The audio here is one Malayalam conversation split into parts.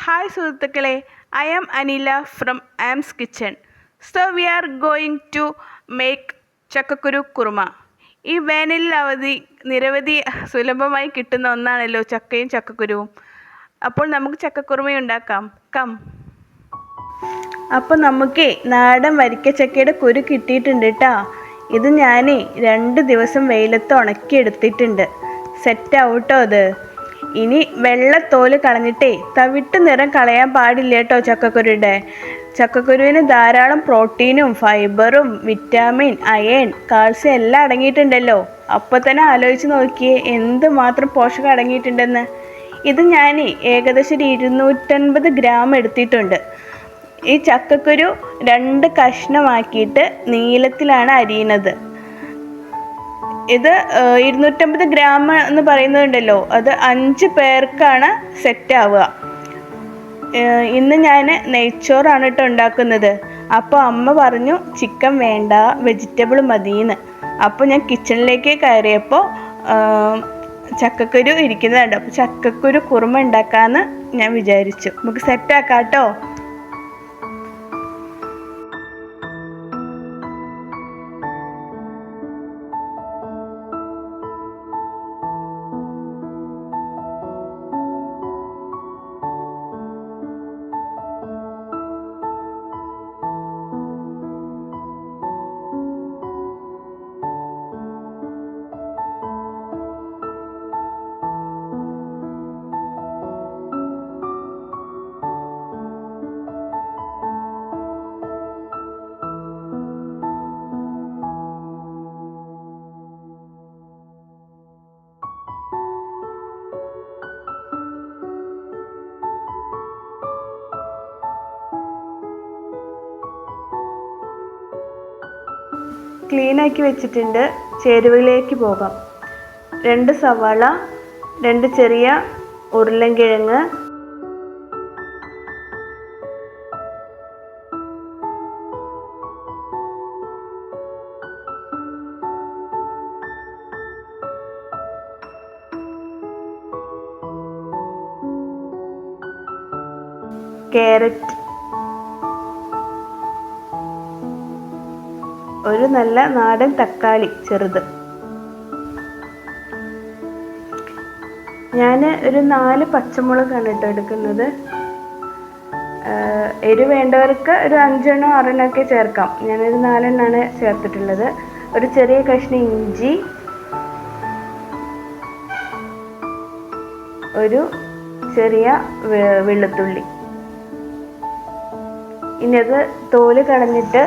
Hi സുഹൃത്തുക്കളെ, I am Anila from Am's Kitchen. So we are going to make ചക്കക്കുരു കുറുമ. ഈ വേനലിൽ നിരവധി സുലഭമായി കിട്ടുന്ന ഒന്നാണല്ലോ ചക്കയും ചക്കക്കുരുവും. അപ്പോൾ നമുക്ക് ചക്കക്കുറുമ ഉണ്ടാക്കാം. കം. അപ്പോൾ നമുക്ക് നാടൻ വരിക്കച്ചക്കയുടെ കുരു കിട്ടിയിട്ടുണ്ട് കേട്ടോ. ഇത് ഞാൻ 2 ദിവസം വെയിലത്ത് ഉണക്കിയെടുത്തിട്ടുണ്ട്. സെറ്റാവും കേട്ടോ അത്. ഇനി വെള്ളത്തോല് കളഞ്ഞിട്ടേ തവിട്ട് നിറം കളയാൻ പാടില്ല കേട്ടോ ചക്കക്കുരുയുടെ. ചക്കക്കുരുവിന് ധാരാളം പ്രോട്ടീനും ഫൈബറും വിറ്റാമിൻ, അയൺ, കാൽസ്യം എല്ലാം അടങ്ങിയിട്ടുണ്ടല്ലോ. അപ്പോൾ തന്നെ ആലോചിച്ച് നോക്കിയേ എന്തുമാത്രം പോഷകം അടങ്ങിയിട്ടുണ്ടെന്ന്. ഇത് ഞാൻ ഏകദേശം 250 ഗ്രാം എടുത്തിട്ടുണ്ട്. ഈ ചക്കക്കുരു 2 കഷ്ണമാക്കിയിട്ട് നീളത്തിലാണ് അരിയുന്നത്. ഇത് 250 ഗ്രാം എന്ന് പറയുന്നതുണ്ടല്ലോ, അത് 5 പേർക്കാണ് സെറ്റാവുക. ഇന്ന് ഞാൻ നെയ്ച്ചോറാണ് കേട്ടോ ഉണ്ടാക്കുന്നത്. അപ്പോൾ അമ്മ പറഞ്ഞു ചിക്കൻ വേണ്ട, വെജിറ്റബിൾ മതിയെന്ന്. അപ്പോൾ ഞാൻ കിച്ചണിലേക്ക് കയറിയപ്പോൾ ചക്കക്കുരു ഇരിക്കുന്നതുണ്ട്. അപ്പോൾ ചക്കക്കുരു കുറുമ ഉണ്ടാക്കാമെന്ന് ഞാൻ വിചാരിച്ചു. നമുക്ക് സെറ്റാക്കാം കേട്ടോ. ക്ലീനാക്കി വെച്ചിട്ടുണ്ട്. ചേരുവയിലേക്ക് പോകാം. 2 സവാള, 2 ചെറിയ ഉരുളൻകിഴങ്ങ്, ക്യാരറ്റ്, ഒരു നല്ല നാടൻ തക്കാളി ചെറുത്. ഞാൻ ഒരു 4 പച്ചമുളകാണ് കേട്ടോ എടുക്കുന്നത്. എരിവ് വേണ്ടവർക്ക് ഒരു 5 എണ്ണോ 6 എണ്ണോ ഒക്കെ ചേർക്കാം. ഞാനൊരു 4 എണ്ണമാണ് ചേർത്തിട്ടുള്ളത്. ഒരു ചെറിയ കഷ്ണം ഇഞ്ചി, ഒരു ചെറിയ വെളുത്തുള്ളി. ഇനി അത് തോല് കളഞ്ഞിട്ട്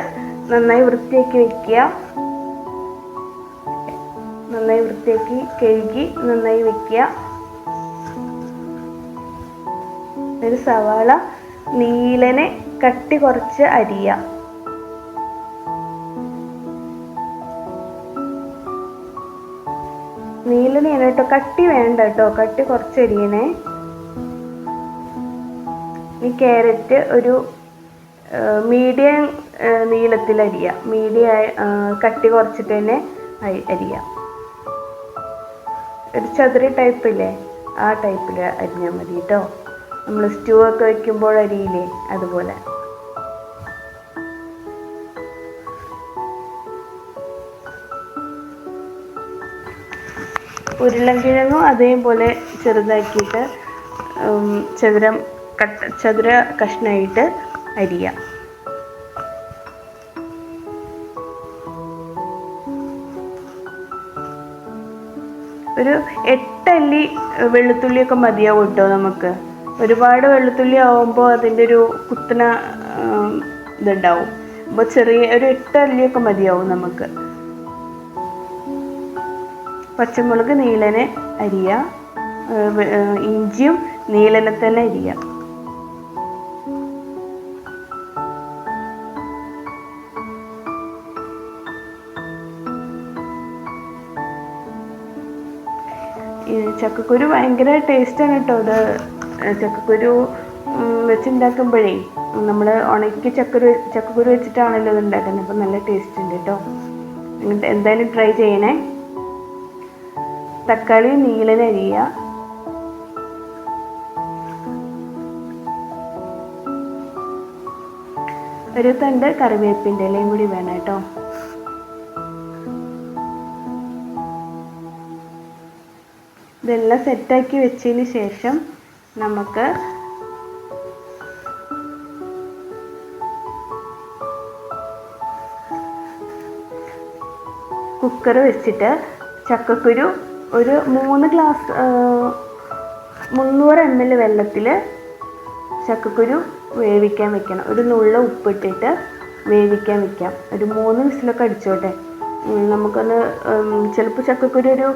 നന്നായി വൃത്തിയാക്കി വെക്കുക. നന്നായി വൃത്തിയാക്കി കഴുകി നന്നായി വെക്കുക. ഒരു സവാള നീളനെ കട്ടി കുറച്ച് അരിയുക. നീളനെയാണ് കേട്ടോ, കട്ടി വേണ്ട കേട്ടോ, കട്ടി കുറച്ച് അരിയണേ. ഈ ക്യാരറ്റ് ഒരു മീഡിയം നീളത്തിൽ അരിയുക. കട്ടി കുറച്ചിട്ട് തന്നെ അരിയുക. ഒരു ചതുരി ടൈപ്പില്ലേ, ആ ടൈപ്പിൽ അരിഞ്ഞാൽ മതി കേട്ടോ. നമ്മൾ സ്റ്റൂ ഒക്കെ വെക്കുമ്പോൾ അരിയില്ലേ, അതുപോലെ. ഉരുളൻകിഴങ്ങും അതേപോലെ ചെറുതാക്കിയിട്ട് ചതുര കഷ്ണമായിട്ട് അരിയുക. ഒരു 8 അല്ലി വെളുത്തുള്ളിയൊക്കെ മതിയാവും കേട്ടോ നമുക്ക്. ഒരുപാട് വെളുത്തുള്ളി ആവുമ്പോൾ അതിൻ്റെ ഒരു കുത്തന ഇതുണ്ടാവും. അപ്പോൾ ചെറിയ ഒരു 8 അല്ലിയൊക്കെ മതിയാവും നമുക്ക്. പച്ചമുളക് നീളനെ അരിയുക. ഇഞ്ചിയും നീളനെ തന്നെ അരിയുക. ചക്കക്കുരു ഭയങ്കര ടേസ്റ്റാണ് കേട്ടോ. ഇത് ചക്കക്കുരു വെച്ചുണ്ടാക്കുമ്പോഴേ നമ്മൾ ഉണക്കി ചക്കക്കുരു വെച്ചിട്ടാണല്ലോ ഇത് ഉണ്ടാക്കുന്നത്. അപ്പം നല്ല ടേസ്റ്റ് ഉണ്ട് കേട്ടോ. എന്തായാലും ട്രൈ ചെയ്യണേ. തക്കാളി നീളനെ അരിയുക. ഒരു തണ്ട് കറിവേപ്പിൻ്റെ ഇലയും കൂടി വേണം കേട്ടോ. ഇതെല്ലാം സെറ്റാക്കി വെച്ചതിന് ശേഷം നമുക്ക് കുക്കർ വെച്ചിട്ട് ചക്കക്കുരു ഒരു 3 ഗ്ലാസ് 300 ml വെള്ളത്തിൽ ചക്കക്കുരു വേവിക്കാൻ വെക്കണം. ഒരു നുള്ള ഉപ്പിട്ടിട്ട് വേവിക്കാൻ വെക്കാം. ഒരു 3 വിസിലൊക്കെ അടിച്ചോട്ടെ. നമുക്കൊന്ന് ചിലപ്പോൾ ചക്കക്കുരു ഒരു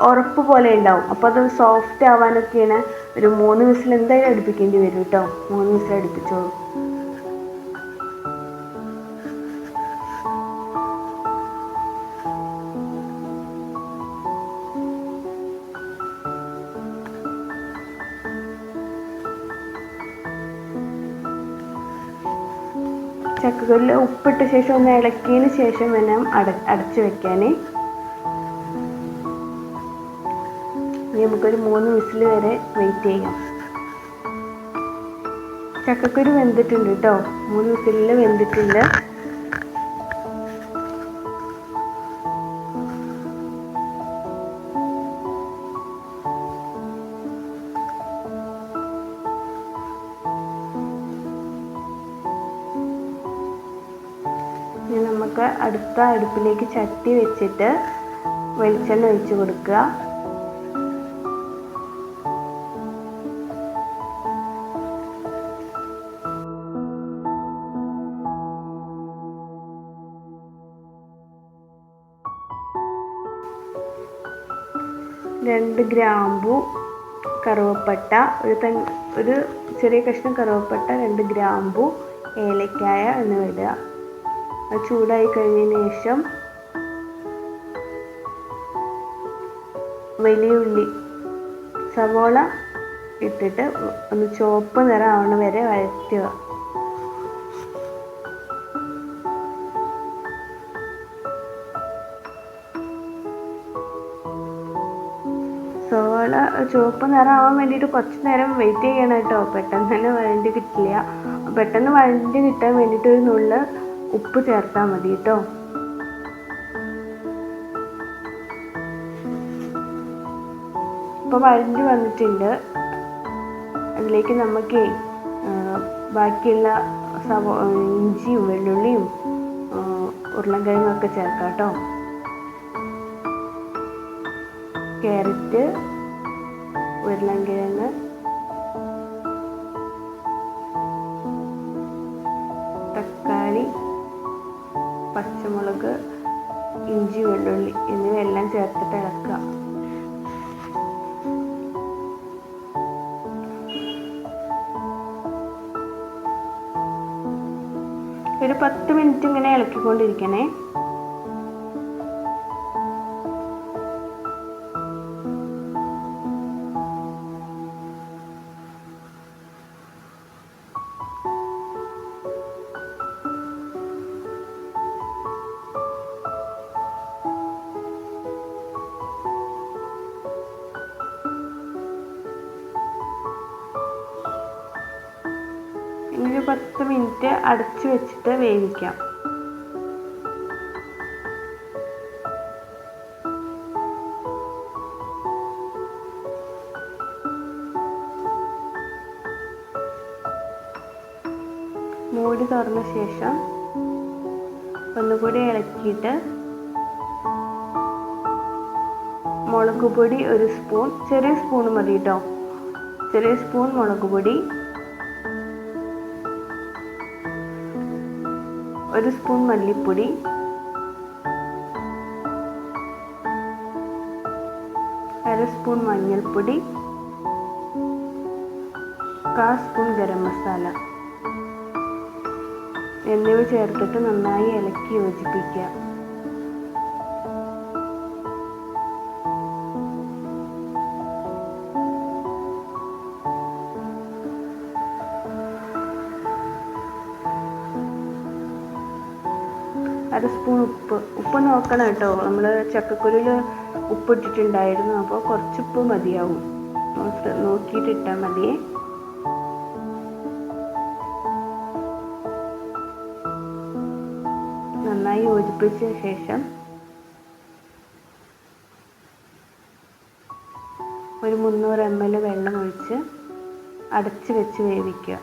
ഉറപ്പ് പോലെ ഉണ്ടാവും. അപ്പോൾ അത് സോഫ്റ്റ് ആവാനൊക്കെയാണ് ഒരു 3 വിസിൽ എന്തായാലും അടുപ്പിക്കേണ്ടി വരും കേട്ടോ. 3 വിസിൽ അടുപ്പിച്ചോളൂ. ചക്കക്കുരുവിൽ ഉപ്പിട്ട ശേഷം ഒന്ന് ഇളക്കിയതിന് ശേഷം വേണം അടച്ചു വെക്കാൻ. ഇനി നമുക്കൊരു 3 വിസിൽ വരെ വെയിറ്റ് ചെയ്യാം. ചക്കക്കുരു വെന്തിട്ടുണ്ട് കേട്ടോ. 3 വിസിലിൽ വെന്തിട്ടുണ്ട്. ഇനി നമുക്ക് അടുത്ത അടുപ്പിലേക്ക് ചട്ടി വെച്ചിട്ട് വെളിച്ചെണ്ണ ഒഴിച്ച് കൊടുക്കുക. രണ്ട് ഗ്രാമ്പു, കറുവപ്പട്ട, ഒരു ചെറിയ കഷ്ണം കറുവപ്പട്ട, 2 ഗ്രാമ്പു, ഏലക്കായ എന്നിവ ഇടുക. അത് ചൂടായി കഴിഞ്ഞതിന് ശേഷം വലിയ ഉള്ളി, സവോള ഇട്ടിട്ട് ഒന്ന് ചുവപ്പ് നിറം ആവണ വരെ വഴറ്റുക. സവോള ചുവപ്പ് നിറം ആവാൻ വേണ്ടിയിട്ട് കുറച്ച് നേരം വെയിറ്റ് ചെയ്യണം കേട്ടോ. പെട്ടെന്ന് തന്നെ വഴണ്ടി കിട്ടില്ല. പെട്ടെന്ന് വഴണ്ടി കിട്ടാൻ വേണ്ടിയിട്ട് ഒരു നുള്ള് ഉപ്പ് ചേർത്താൽ മതി കേട്ടോ. ഇപ്പോൾ വഴണ്ടി വന്നിട്ടുണ്ട്. അതിലേക്ക് നമുക്ക് ബാക്കിയുള്ള ഇഞ്ചിയും വെള്ളുള്ളിയും ഉരുളൻകിഴങ്ങൊക്കെ ചേർക്കാം കേട്ടോ. ക്യാരറ്റ്, ഉരുളൻകിഴങ്ങ്, തക്കാളി, പച്ചമുളക്, ഇഞ്ചി, വെള്ളുള്ളി എന്നിവയെല്ലാം ചേർത്തിട്ട് ഇളക്കുക. ഒരു 10 മിനിറ്റ് ഇങ്ങനെ ഇളക്കിക്കൊണ്ടിരിക്കണേ. ഇനി 10 മിനിറ്റ് അടച്ചു വെച്ചിട്ട് വേവിക്കാം. മൂടി തുറന്ന ശേഷം ഒന്നുകൂടി ഇളക്കിയിട്ട് മുളക് പൊടി 1 സ്പൂൺ, ചെറിയ സ്പൂൺ മതി കേട്ടോ. ചെറിയ സ്പൂൺ മുളക് പൊടി, 1 സ്പൂൺ മല്ലിപ്പൊടി, 1/2 സ്പൂൺ മഞ്ഞൾപ്പൊടി, 1/4 സ്പൂൺ ഗരം മസാല എന്നിവ ചേർത്തിട്ട് നന്നായി ഇളക്കി യോജിപ്പിക്കുക. അര സ്പൂൺ ഉപ്പ് നോക്കണം കേട്ടോ. നമ്മൾ ചക്കക്കുരുവിൽ ഉപ്പിട്ടിട്ടുണ്ടായിരുന്നു. അപ്പോൾ കുറച്ച് ഉപ്പ് മതിയാവും. നോക്കിയിട്ട് ഇട്ടാൽ മതിയേ. നന്നായി യോജിപ്പിച്ച ശേഷം ഒരു 300 ml വെള്ളം ഒഴിച്ച് അടച്ച് വെച്ച് വേവിക്കുക.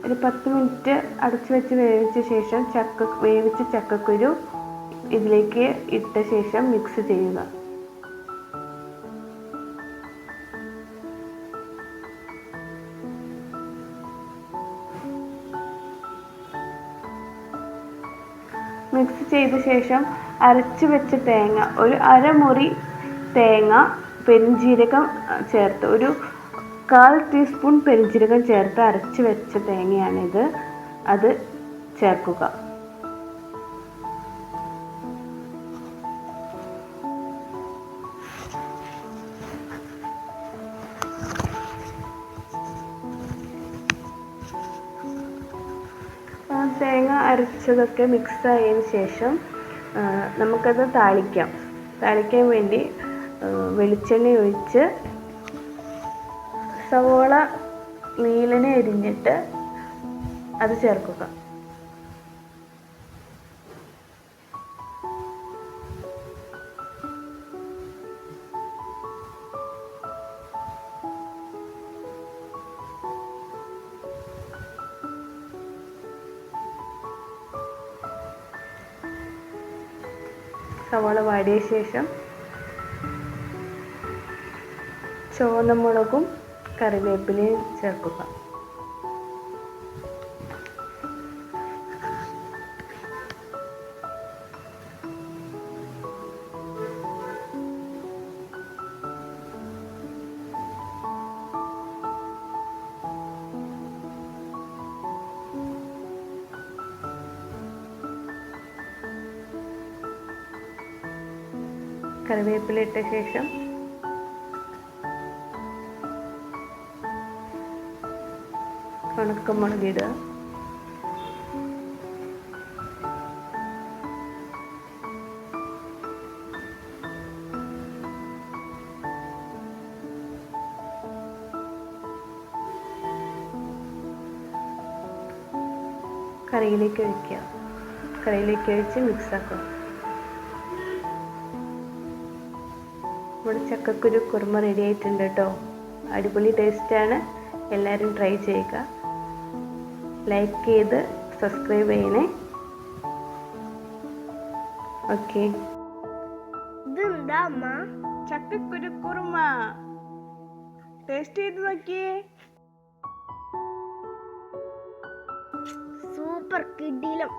ഒരു 10 മിനിറ്റ് അടച്ചു വെച്ച് വേവിച്ച ശേഷം വേവിച്ച ചക്കക്കുരു ഇതിലേക്ക് ഇട്ട ശേഷം മിക്സ് ചെയ്യുക. മിക്സ് ചെയ്ത ശേഷം അരച്ചു വെച്ച തേങ്ങ, ഒരു അരമുറി തേങ്ങ പെരുംജീരകം ചേർത്ത്, ഒരു 1/4 ടീസ്പൂൺ പെരുംജീരകം ചേർത്ത് അരച്ച് വെച്ച തേങ്ങയാണിത്. അത് ചേർക്കുക. തേങ്ങ അരച്ചതൊക്കെ മിക്സ് ആയതിന് ശേഷം നമുക്കത് താളിക്കാൻ വേണ്ടി വെളിച്ചെണ്ണ ഒഴിച്ച് സവോള നീളനെ അരിഞ്ഞിട്ട് അത് ചേർക്കുക. സവോള വാടിയ ശേഷം ചുവന്ന മുളകും കറിവേപ്പിലയും ചേർക്കുക. കറിവേപ്പില ഇട്ട ശേഷം ഉണക്കമുളക് ഇടുക. കറിയിലേക്ക് ഒഴിച്ച് മിക്സ് ആക്കുക. നമ്മുടെ ചക്കക്കുരു കുറുമ റെഡി ആയിട്ടുണ്ട് കേട്ടോ. അടിപൊളി ടേസ്റ്റാണ്. എല്ലാവരും ട്രൈ ചെയ്യുക. ലൈക്ക് ചെയ്ത് സബ്സ്ക്രൈബ് ചെയ്യണേ. ഓക്കെ. ഇതെന്താ അമ്മ? ചക്കക്കുരു കുറുമ ടേസ്റ്റ് ചെയ്ത് നോക്കിയേ. സൂപ്പർ കിടിലം.